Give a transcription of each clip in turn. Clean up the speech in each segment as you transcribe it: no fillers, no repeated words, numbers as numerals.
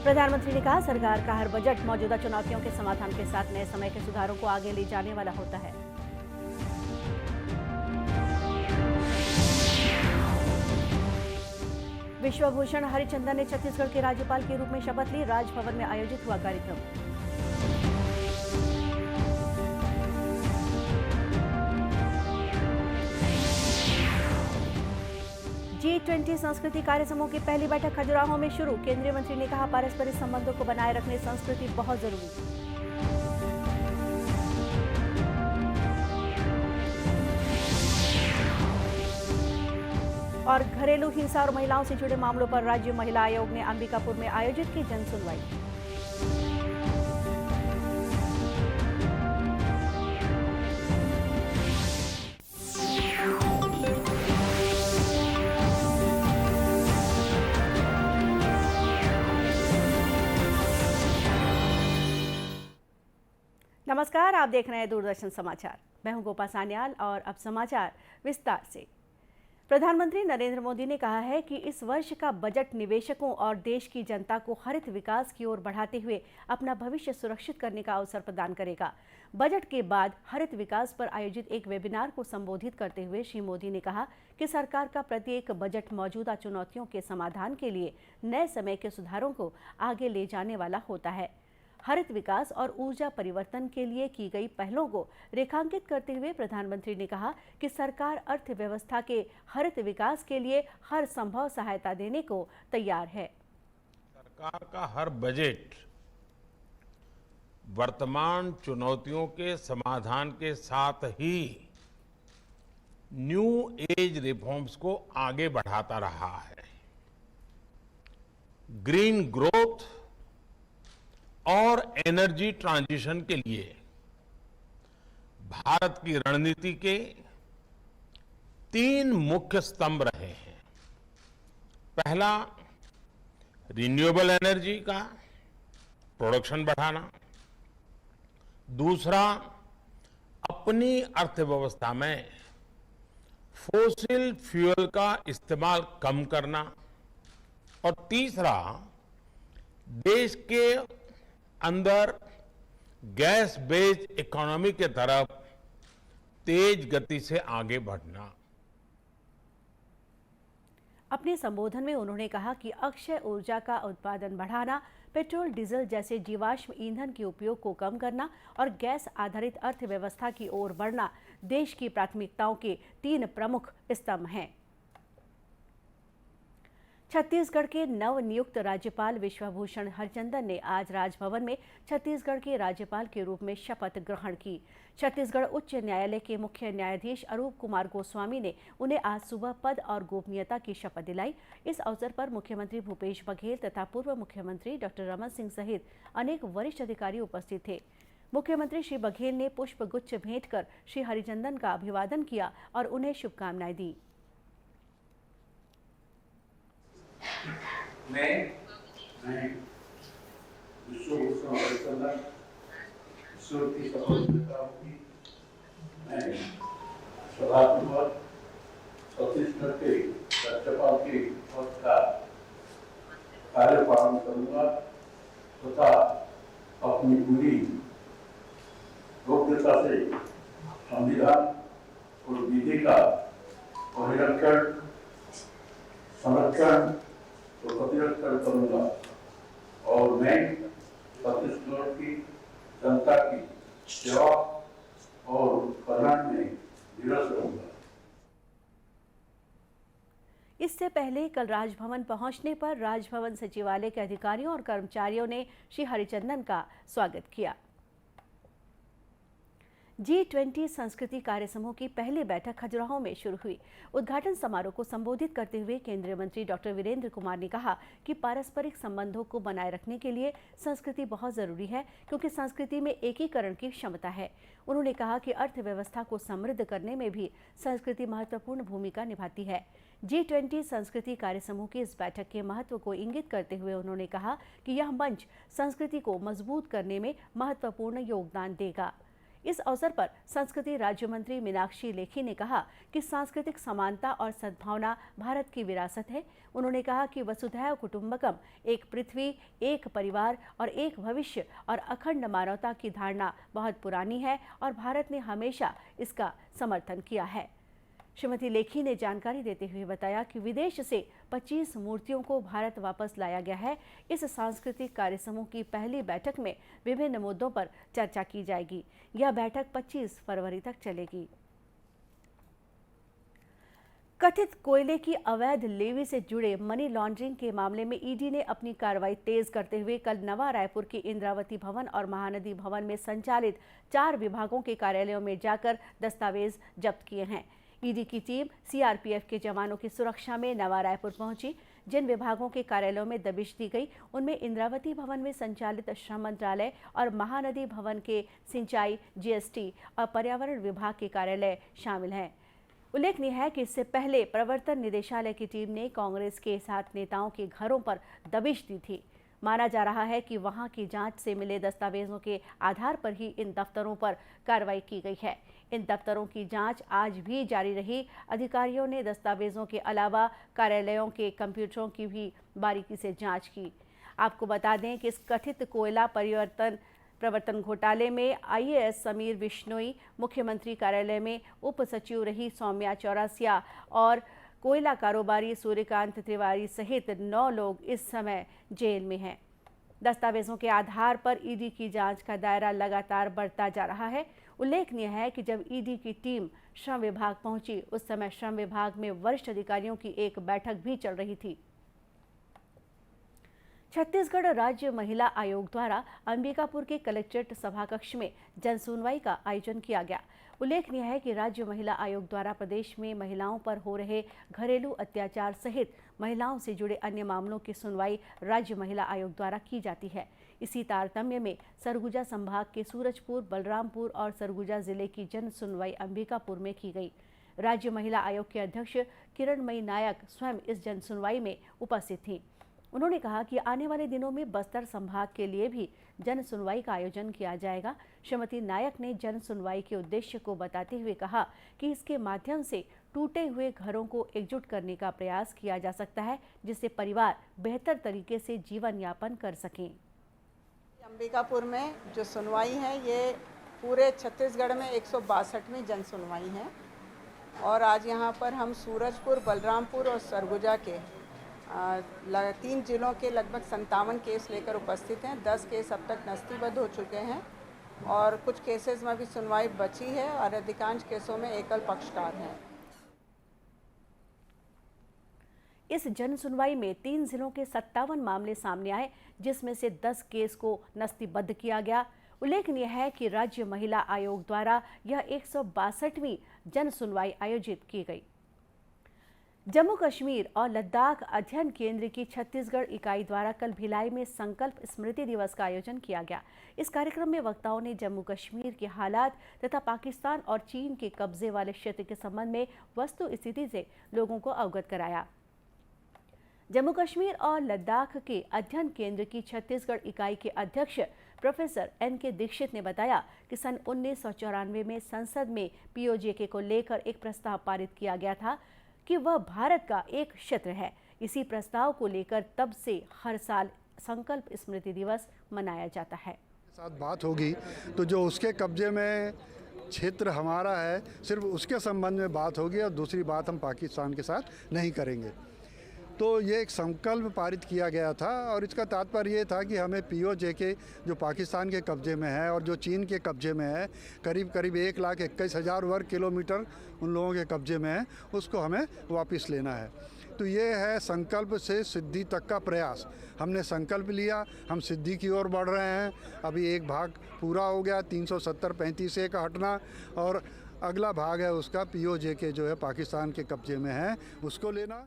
प्रधानमंत्री ने कहा, सरकार का हर बजट मौजूदा चुनौतियों के समाधान के साथ नए समय के सुधारों को आगे ले जाने वाला होता है। विश्वभूषण हरिचंदन ने छत्तीसगढ़ के राज्यपाल के रूप में शपथ ली। राजभवन में आयोजित हुआ कार्यक्रम। G20 संस्कृति कार्य समूह की पहली बैठक खजुराहो में शुरू। केंद्रीय मंत्री ने कहा, पारस्परिक संबंधों को बनाए रखने संस्कृति बहुत जरूरी। और घरेलू हिंसा और महिलाओं से जुड़े मामलों पर राज्य महिला आयोग ने अंबिकापुर में आयोजित की जन सुनवाई। नमस्कार, आप देख रहे हैं दूरदर्शन समाचार। मैं हूं गोपा सान्याल और अब समाचार विस्तार से। प्रधानमंत्री नरेंद्र मोदी ने कहा है कि इस वर्ष का बजट निवेशकों और देश की जनता को हरित विकास की ओर बढ़ाते हुए अपना भविष्य सुरक्षित करने का अवसर प्रदान करेगा। बजट के बाद हरित विकास पर आयोजित एक वेबिनार को संबोधित करते हुए श्री मोदी ने कहा कि सरकार का प्रत्येक बजट मौजूदा चुनौतियों के समाधान के लिए नए समय के सुधारों को आगे ले जाने वाला होता है। हरित विकास और ऊर्जा परिवर्तन के लिए की गई पहलों को रेखांकित करते हुए प्रधानमंत्री ने कहा कि सरकार अर्थव्यवस्था के हरित विकास के लिए हर संभव सहायता देने को तैयार है। सरकार का हर बजट वर्तमान चुनौतियों के समाधान के साथ ही न्यू एज रिफॉर्म्स को आगे बढ़ाता रहा है। ग्रीन ग्रोथ और एनर्जी ट्रांजिशन के लिए भारत की रणनीति के 3 मुख्य स्तंभ रहे हैं। पहला, रिन्यूएबल एनर्जी का प्रोडक्शन बढ़ाना। दूसरा, अपनी अर्थव्यवस्था में फोसिल फ्यूल का इस्तेमाल कम करना। और तीसरा, देश के अंदर गैस बेस्ड इकोनॉमी के तरफ तेज गति से आगे बढ़ना। अपने संबोधन में उन्होंने कहा कि अक्षय ऊर्जा का उत्पादन बढ़ाना, पेट्रोल डीजल जैसे जीवाश्म ईंधन के उपयोग को कम करना और गैस आधारित अर्थव्यवस्था की ओर बढ़ना देश की प्राथमिकताओं के 3 प्रमुख स्तंभ हैं। छत्तीसगढ़ के नवनियुक्त राज्यपाल विश्वभूषण हरिचंदन ने आज राजभवन में छत्तीसगढ़ के राज्यपाल के रूप में शपथ ग्रहण की। छत्तीसगढ़ उच्च न्यायालय के मुख्य न्यायाधीश अरूप कुमार गोस्वामी ने उन्हें आज सुबह पद और गोपनीयता की शपथ दिलाई। इस अवसर पर मुख्यमंत्री भूपेश बघेल तथा पूर्व मुख्यमंत्री डॉक्टर रमन सिंह सहित अनेक वरिष्ठ अधिकारी उपस्थित थे। मुख्यमंत्री श्री बघेल ने पुष्प गुच्छ भेंट कर श्री हरिचंदन का अभिवादन किया और उन्हें शुभकामनाएं दी। मैं विश्वभूषण हरिचंदन ईश्वर की शपथ लेता हूँ कि मैं सदापूर्वक छत्तीसगढ़ के राज्यपाल के पद का कार्यपालन करूंगा तथा अपनी पूरी योग्यता से संविधान और विधि का परिरक्षण, संरक्षण तो प्रतिरक्षण करूंगा और मैं छत्तीसगढ़ की जनता की सेवा और कल्याण में निरत रहूंगा। इससे पहले कल राजभवन पहुंचने पर राजभवन सचिवालय के अधिकारियों और कर्मचारियों ने श्री हरिचंदन का स्वागत किया। G20 संस्कृति कार्य समूह की पहली बैठक खजुराहो में शुरू हुई। उद्घाटन समारोह को संबोधित करते हुए केंद्रीय मंत्री डॉक्टर वीरेंद्र कुमार ने कहा कि पारस्परिक संबंधों को बनाए रखने के लिए संस्कृति बहुत जरूरी है, क्योंकि संस्कृति में एकीकरण की क्षमता है। उन्होंने कहा कि अर्थव्यवस्था को समृद्ध करने में भी संस्कृति महत्वपूर्ण भूमिका निभाती है। G20 संस्कृति कार्य समूह की इस बैठक के महत्व को इंगित करते हुए उन्होंने कहा कि यह मंच संस्कृति को मजबूत करने में महत्वपूर्ण योगदान देगा। इस अवसर पर संस्कृति राज्य मंत्री मीनाक्षी लेखी ने कहा कि सांस्कृतिक समानता और सद्भावना भारत की विरासत है। उन्होंने कहा कि वसुधैव कुटुंबकम, एक पृथ्वी, एक परिवार और एक भविष्य और अखंड मानवता की धारणा बहुत पुरानी है और भारत ने हमेशा इसका समर्थन किया है। श्रीमती लेखी ने जानकारी देते हुए बताया कि विदेश से 25 मूर्तियों को भारत वापस लाया गया है। इस सांस्कृतिक कार्य समूह की पहली बैठक में विभिन्न मुद्दों पर चर्चा की जाएगी। यह बैठक 25 फरवरी तक चलेगी। कथित कोयले की अवैध लेवी से जुड़े मनी लॉन्ड्रिंग के मामले में ईडी ने अपनी कार्रवाई तेज करते हुए कल नवा रायपुर के इंद्रावती भवन और महानदी भवन में संचालित 4 विभागों के कार्यालयों में जाकर दस्तावेज जब्त किए हैं। ईडी की टीम सीआरपीएफ के जवानों की सुरक्षा में नवा रायपुर पहुंची। जिन विभागों के कार्यालयों में दबिश दी गई उनमें इंद्रावती भवन में संचालित श्रम मंत्रालय और महानदी भवन के सिंचाई, जीएसटी और पर्यावरण विभाग के कार्यालय शामिल हैं। उल्लेखनीय है कि इससे पहले प्रवर्तन निदेशालय की टीम ने कांग्रेस के 7 नेताओं के घरों पर दबिश दी थी। माना जा रहा है कि वहां की जांच से मिले दस्तावेजों के आधार पर ही इन दफ्तरों पर कार्रवाई की गई है। इन दफ्तरों की जांच आज भी जारी रही। अधिकारियों ने दस्तावेजों के अलावा कार्यालयों के कंप्यूटरों की भी बारीकी से जांच की। आपको बता दें कि इस कथित कोयला प्रवर्तन घोटाले में आईएएस समीर बिश्नोई, मुख्यमंत्री कार्यालय में उप सचिव रही सौम्या चौरसिया और कोयला कारोबारी सूर्यकांत तिवारी सहित 9 लोग इस समय जेल में हैं। दस्तावेजों के आधार पर ईडी की जांच का दायरा लगातार बढ़ता जा रहा है। उल्लेखनीय है कि जब ईडी की टीम श्रम विभाग पहुंची उस समय श्रम विभाग में वरिष्ठ अधिकारियों की एक बैठक भी चल रही थी। छत्तीसगढ़ राज्य महिला आयोग द्वारा अंबिकापुर के कलेक्ट्रेट सभाकक्ष में जन सुनवाई का आयोजन किया गया। उल्लेखनीय है कि राज्य महिला आयोग द्वारा प्रदेश में महिलाओं पर हो रहे घरेलू अत्याचार सहित महिलाओं से जुड़े अन्य मामलों की सुनवाई राज्य महिला आयोग द्वारा की जाती है। इसी तारतम्य में सरगुजा संभाग के सूरजपुर, बलरामपुर और सरगुजा जिले की जन सुनवाई अंबिकापुर में की गई। राज्य महिला आयोग के अध्यक्ष किरणमयी नायक स्वयं इस जन सुनवाई में उपस्थित थीं। उन्होंने कहा कि आने वाले दिनों में बस्तर संभाग के लिए भी जन सुनवाई का आयोजन किया जाएगा। श्रीमती नायक ने जन सुनवाई के उद्देश्य को बताते हुए कहा कि इसके माध्यम से टूटे हुए घरों को एकजुट करने का प्रयास किया जा सकता है, जिससे परिवार बेहतर तरीके से जीवन यापन कर सकें। अंबिकापुर में जो सुनवाई है ये पूरे छत्तीसगढ़ में 162वीं जन सुनवाई है और आज यहाँ पर हम सूरजपुर, बलरामपुर और सरगुजा के 3 जिलों के लगभग 57 केस लेकर उपस्थित हैं। 10 केस अब तक नस्तीबद्ध हो चुके हैं और कुछ केसेस में भी सुनवाई बची है और अधिकांश केसों में एकल पक्षकार हैं। इस जन सुनवाई में 3 जिलों के 57 मामले सामने आए, जिसमें से 10 केस को नस्तीबद्ध किया गया। उल्लेखनीय है कि राज्य महिला आयोग द्वारा यह 162वीं जन सुनवाई आयोजित की गई। जम्मू कश्मीर और लद्दाख अध्ययन केंद्र की छत्तीसगढ़ इकाई द्वारा कल भिलाई में संकल्प स्मृति दिवस का आयोजन किया गया। इस कार्यक्रम में वक्ताओं ने जम्मू कश्मीर के हालात तथा पाकिस्तान और चीन के कब्जे वाले क्षेत्र के संबंध में वस्तु स्थिति से लोगों को अवगत कराया। जम्मू कश्मीर और लद्दाख के अध्ययन केंद्र की छत्तीसगढ़ इकाई के अध्यक्ष प्रोफेसर एन.के. दीक्षित ने बताया कि सन 1994 में संसद में पीओजेके को लेकर एक प्रस्ताव पारित किया गया था कि वह भारत का एक क्षेत्र है। इसी प्रस्ताव को लेकर तब से हर साल संकल्प स्मृति दिवस मनाया जाता है। साथ बात होगी तो जो उसके कब्जे में क्षेत्र हमारा है सिर्फ उसके संबंध में बात होगी और दूसरी बात हम पाकिस्तान के साथ नहीं करेंगे। तो ये एक संकल्प पारित किया गया था और इसका तात्पर्य ये था कि हमें पीओजेके जो पाकिस्तान के कब्जे में है और जो चीन के कब्जे में है, करीब 1,21,000 वर्ग किलोमीटर उन लोगों के कब्जे में है, उसको हमें वापस लेना है। तो ये है संकल्प से सिद्धि तक का प्रयास। हमने संकल्प लिया, हम सिद्धि की ओर बढ़ रहे हैं। अभी एक भाग पूरा हो गया 370-35A का हटना और अगला भाग है उसका पीओजेके जो है पाकिस्तान के कब्जे में है, उसको लेना।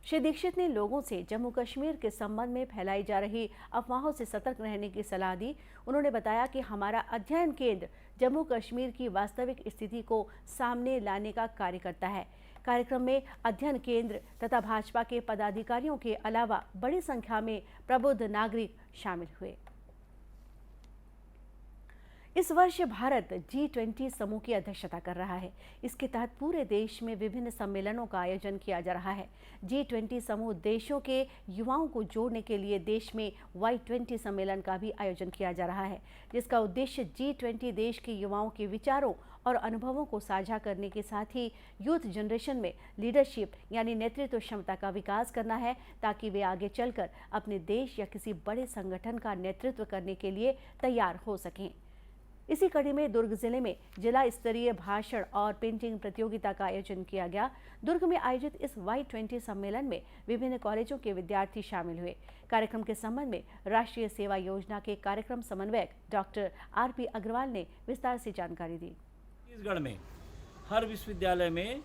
श्री दीक्षित ने लोगों से जम्मू कश्मीर के संबंध में फैलाई जा रही अफवाहों से सतर्क रहने की सलाह दी। उन्होंने बताया कि हमारा अध्ययन केंद्र जम्मू कश्मीर की वास्तविक स्थिति को सामने लाने का कार्य करता है। कार्यक्रम में अध्ययन केंद्र तथा भाजपा के पदाधिकारियों के अलावा बड़ी संख्या में प्रबुद्ध नागरिक शामिल हुए। इस वर्ष भारत G20 समूह की अध्यक्षता कर रहा है। इसके तहत पूरे देश में विभिन्न सम्मेलनों का आयोजन किया जा रहा है। G20 समूह देशों के युवाओं को जोड़ने के लिए देश में Y20 सम्मेलन का भी आयोजन किया जा रहा है, जिसका उद्देश्य G20 देश के युवाओं के विचारों और अनुभवों को साझा करने के साथ ही यूथ जनरेशन में लीडरशिप यानी नेतृत्व क्षमता का विकास करना है, ताकि वे आगे चलकर अपने देश या किसी बड़े संगठन का नेतृत्व करने के लिए तैयार हो सकें। इसी कड़ी में दुर्ग जिले में जिला स्तरीय भाषण और पेंटिंग प्रतियोगिता का आयोजन किया गया। दुर्ग में आयोजित इस Y20 सम्मेलन में विभिन्न कॉलेजों के विद्यार्थी शामिल हुए। कार्यक्रम के संबंध में राष्ट्रीय सेवा योजना के कार्यक्रम समन्वयक डॉक्टर RP अग्रवाल ने विस्तार से जानकारी दी। छत्तीसगढ़ में हर विश्वविद्यालय में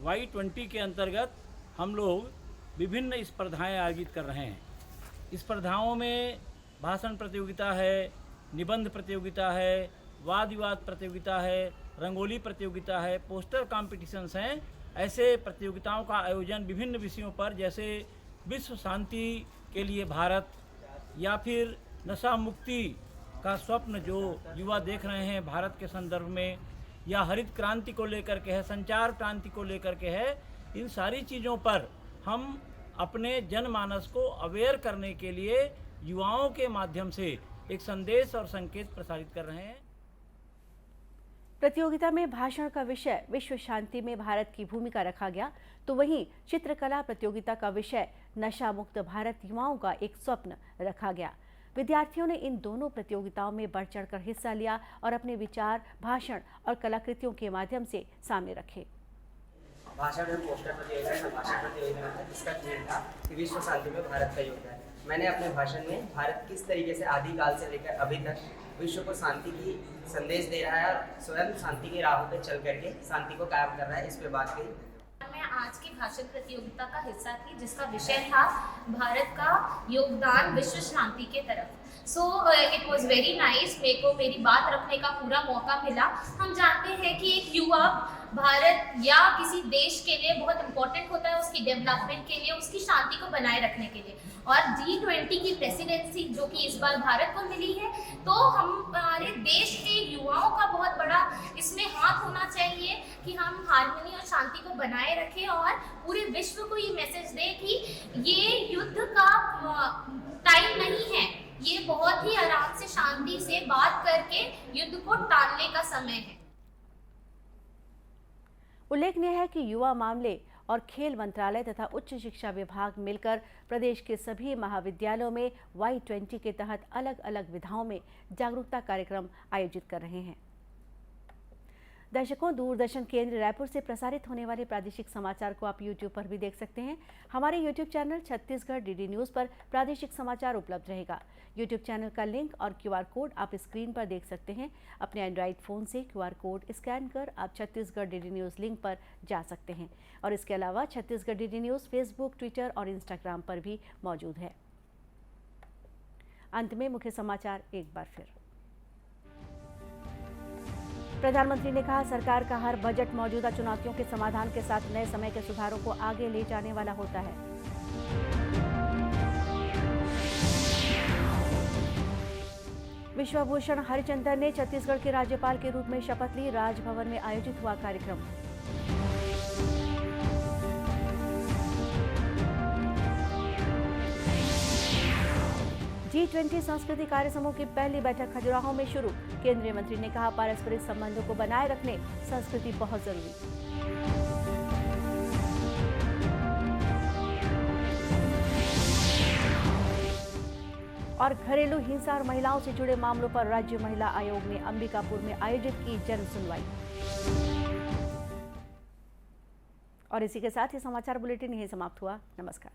Y20 के अंतर्गत हम लोग विभिन्न स्पर्धाएं आयोजित कर रहे हैं। स्पर्धाओं में भाषण प्रतियोगिता है, निबंध प्रतियोगिता है, वाद विवाद प्रतियोगिता है, रंगोली प्रतियोगिता है, पोस्टर कॉम्पिटिशन्स हैं। ऐसे प्रतियोगिताओं का आयोजन विभिन्न विषयों पर, जैसे विश्व शांति के लिए भारत, या फिर नशा मुक्ति का स्वप्न जो युवा देख रहे हैं भारत के संदर्भ में, या हरित क्रांति को लेकर के है, संचार क्रांति को लेकर के है। इन सारी चीज़ों पर हम अपने जनमानस को अवेयर करने के लिए युवाओं के माध्यम से एक संदेश और संकेत प्रसारित कर रहे हैं। प्रतियोगिता में भाषण का विषय विश्व शांति में भारत की भूमिका रखा गया, तो वहीं चित्रकला प्रतियोगिता का विषय नशा मुक्त भारत युवाओं का एक स्वप्न रखा गया। विद्यार्थियों ने इन दोनों प्रतियोगिताओं में बढ़ चढ़कर हिस्सा लिया और अपने विचार, भाषण और कलाकृतियों के माध्यम से सामने रखे। भाषण में पोस्टर प्रतियोगिता, भाषण प्रतियोगिता में जिसका थीम था कि विश्व शांति में भारत का योगदान। मैंने अपने भाषण में भारत किस तरीके से आदिकाल से लेकर अभी तक विश्व को शांति की संदेश दे रहा है और स्वयं शांति की राहों पर चल करके शांति को कायम कर रहा है, इस पे बात कही। मैं आज की भाषण प्रतियोगिता का हिस्सा थी, जिसका विषय था भारत का योगदान विश्व शांति के तरफ। So it was very nice. मेरी बात रखने का पूरा मौका मिला। हम जानते हैं कि एक युवा भारत या किसी देश के लिए बहुत इंपॉर्टेंट होता है, उसकी डेवलपमेंट के लिए, उसकी शांति को बनाए रखने के लिए। और G20 की प्रेसिडेंसी जो कि इस बार भारत को मिली है, तो हमारे देश के युवाओं का बहुत बड़ा इसमें हाथ होना चाहिए कि हम हार्मनी और शांति को बनाए रखें और पूरे विश्व को ये मैसेज दें कि ये युद्ध का टाइम नहीं है, ये बहुत ही आराम से शांति से बात करके युद्ध को टालने का समय है। उल्लेखनीय है कि युवा मामले और खेल मंत्रालय तथा उच्च शिक्षा विभाग मिलकर प्रदेश के सभी महाविद्यालयों में Y20 के तहत अलग अलग विधाओं में जागरूकता कार्यक्रम आयोजित कर रहे हैं। दर्शकों, दूरदर्शन केंद्र रायपुर से प्रसारित होने वाले प्रादेशिक समाचार को आप YouTube पर भी देख सकते हैं। हमारे YouTube channel Chhattisgarh DD news पर प्रादेशिक समाचार उपलब्ध रहेगा। YouTube चैनल का लिंक और QR कोड आप स्क्रीन पर देख सकते हैं। अपने एंड्रॉइड फ़ोन से QR कोड स्कैन कर आप छत्तीसगढ़ DD न्यूज़ लिंक पर जा सकते हैं। और इसके अलावा Chhattisgarh DD news Facebook, Twitter और इंस्टाग्राम पर भी मौजूद है। अंत में मुख्य समाचार एक बार फिर। प्रधानमंत्री ने कहा, सरकार का हर बजट मौजूदा चुनौतियों के समाधान के साथ नए समय के सुधारों को आगे ले जाने वाला होता है। विश्वभूषण हरिचंदन ने छत्तीसगढ़ के राज्यपाल के रूप में शपथ ली। राजभवन में आयोजित हुआ कार्यक्रम। G20 संस्कृति कार्य समूह की पहली बैठक खजुराहो में शुरू। केंद्रीय मंत्री ने कहा, पारस्परिक संबंधों को बनाए रखने संस्कृति बहुत जरूरी। और घरेलू हिंसा और महिलाओं से जुड़े मामलों पर राज्य महिला आयोग ने अंबिकापुर में आयोजित की जन सुनवाई। और इसी के साथ ही समाचार बुलेटिन यहीं समाप्त हुआ। नमस्कार।